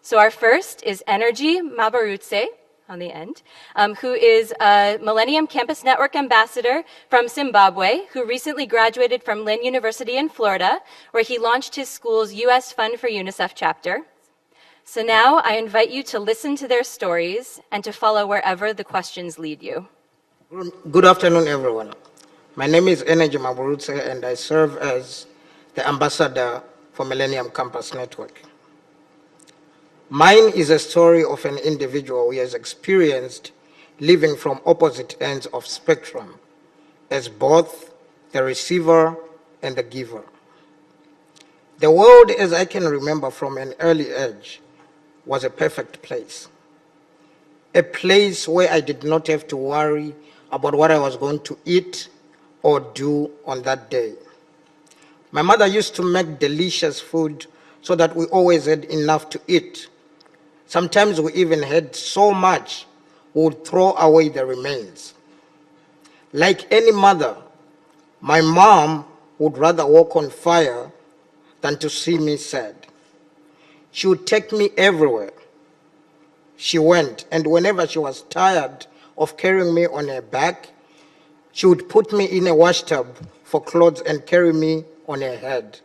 So our first is Energy Maburutse, on the end, who is a Millennium Campus Network ambassador from Zimbabwe, who recently graduated from Lynn University in Florida, where he launched his school's U.S. Fund for UNICEF chapter. So now I invite you to listen to their stories and to follow wherever the questions lead you. Good afternoon, everyone. My name is Energy Maburutse, and I serve as the ambassador for Millennium Campus Network. Mine is a story of an individual who has experienced living from opposite ends of spectrum as both the receiver and the giver. The world, as I can remember from an early age, was a perfect place. A place where I did not have to worry about what I was going to eat or do on that day. My mother used to make delicious food so that we always had enough to eat. Sometimes we even had so much, we would throw away the remains. Like any mother, my mom would rather walk on fire than to see me sad. She would take me everywhere she went, and whenever she was tired of carrying me on her back, she would put me in a wash tub for clothes and carry me on her head.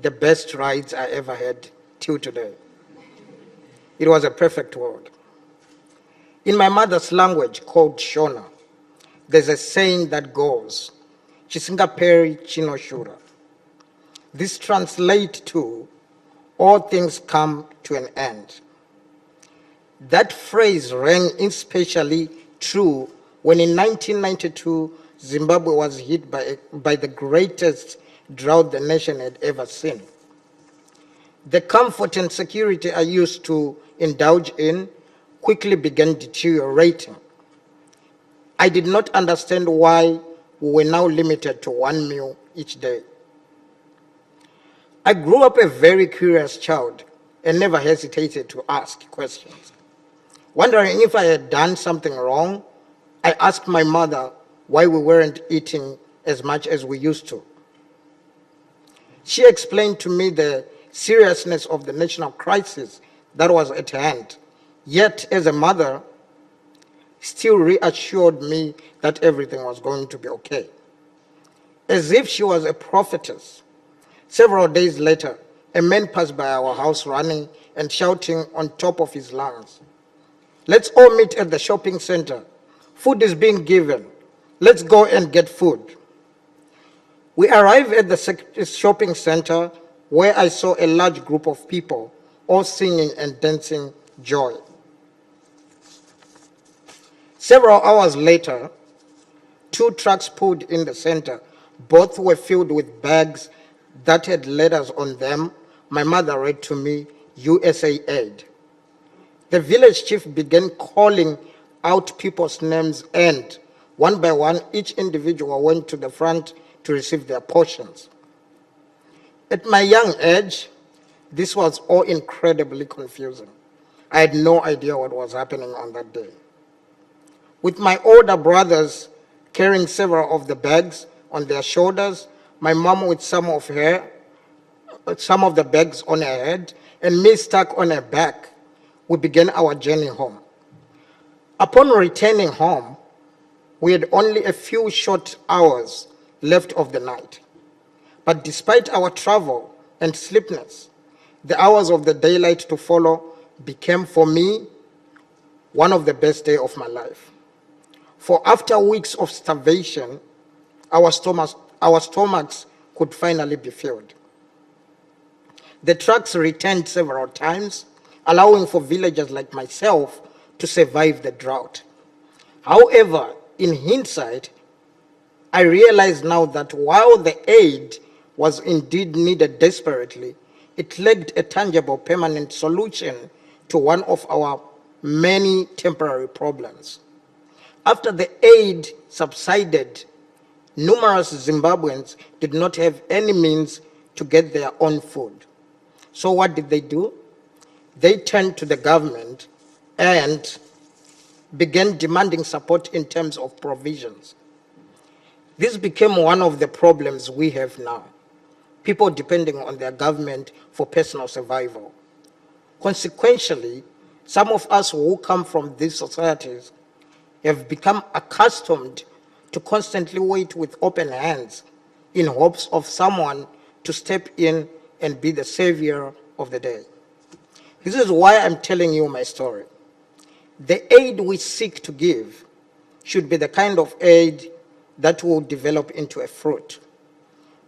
The best rides I ever had till today. It was a perfect world. In my mother's language called Shona, there's a saying that goes, Chisingaperi chino shura. This translates to, all things come to an end. That phrase rang especially true when in 1992, Zimbabwe was hit by the greatest drought the nation had ever seen. The comfort and security I used to indulge in quickly began deteriorating. I did not understand why we were now limited to one meal each day. I grew up a very curious child and never hesitated to ask questions. Wondering if I had done something wrong, I asked my mother why we weren't eating as much as we used to. She explained to me the seriousness of the national crisis that was at hand, yet as a mother, still reassured me that everything was going to be okay. As if she was a prophetess. Several days later, a man passed by our house running and shouting on top of his lungs, "Let's all meet at the shopping center. Food is being given. Let's go and get food." We arrived at the shopping center where I saw a large group of people all singing and dancing joy. Several hours later, 2 trucks pulled in the center. Both were filled with bags that had letters on them. My mother read to me, USA Aid. The village chief began calling out people's names, and one by one, each individual went to the front to receive their portions. At my young age, this was all incredibly confusing. I had no idea what was happening on that day. With my older brothers carrying several of the bags on their shoulders, my mom with some of the bags on her head, and me stuck on her back, we began our journey home. Upon returning home, we had only a few short hours left of the night. But despite our travel and sleepiness, the hours of the daylight to follow became for me one of the best days of my life. For after weeks of starvation, our stomachs could finally be filled. The trucks returned several times, allowing for villagers like myself to survive the drought. However, in hindsight, I realize now that while the aid was indeed needed desperately, it lacked a tangible, permanent solution to one of our many temporary problems. After the aid subsided, numerous Zimbabweans did not have any means to get their own food. So what did they do? They turned to the government and began demanding support in terms of provisions. This became one of the problems we have now. People depending on their government for personal survival. Consequentially, some of us who come from these societies have become accustomed to constantly wait with open hands in hopes of someone to step in and be the savior of the day. This is why I'm telling you my story. The aid we seek to give should be the kind of aid that will develop into a fruit.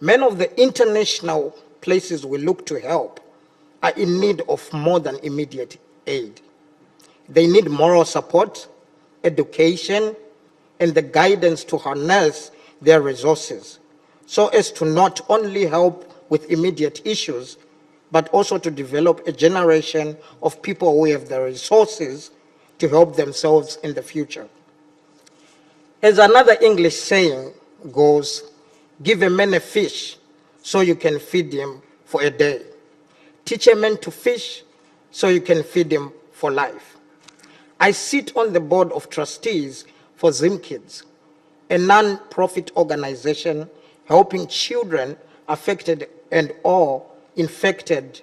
Many of the international places we look to help are in need of more than immediate aid. They need moral support, education, and the guidance to harness their resources so as to not only help with immediate issues, but also to develop a generation of people who have the resources to help themselves in the future. As another English saying goes, give a man a fish so you can feed him for a day. Teach a man to fish so you can feed him for life. I sit on the board of trustees for ZimKids, a non-profit organization helping children affected and or infected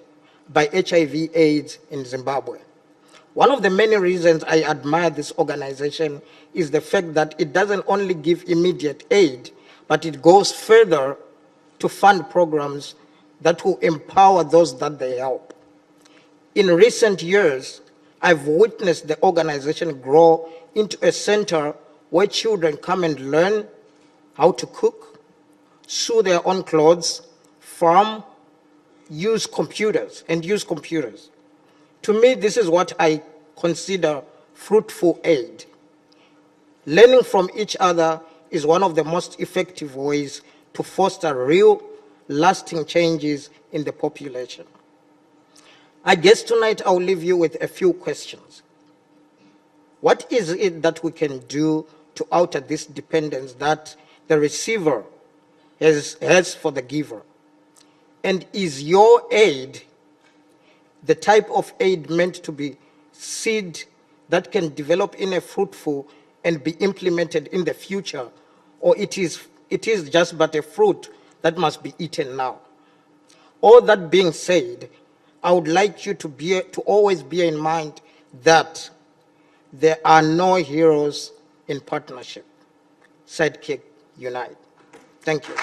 by HIV/AIDS in Zimbabwe. One of the many reasons I admire this organization is the fact that it doesn't only give immediate aid, but it goes further to fund programs that will empower those that they help. In recent years, I've witnessed the organization grow into a center where children come and learn how to cook, sew their own clothes, farm, use computers. To me, this is what I consider fruitful aid. Learning from each other is one of the most effective ways to foster real, lasting changes in the population. I guess tonight I'll leave you with a few questions. What is it that we can do to alter this dependence that the receiver has for the giver? And is your aid the type of aid meant to be seed that can develop in a fruitful and be implemented in the future, or it is just but a fruit that must be eaten now? All that being said, I would like you to always bear in mind that there are no heroes in partnership. Sidekick unite. Thank you.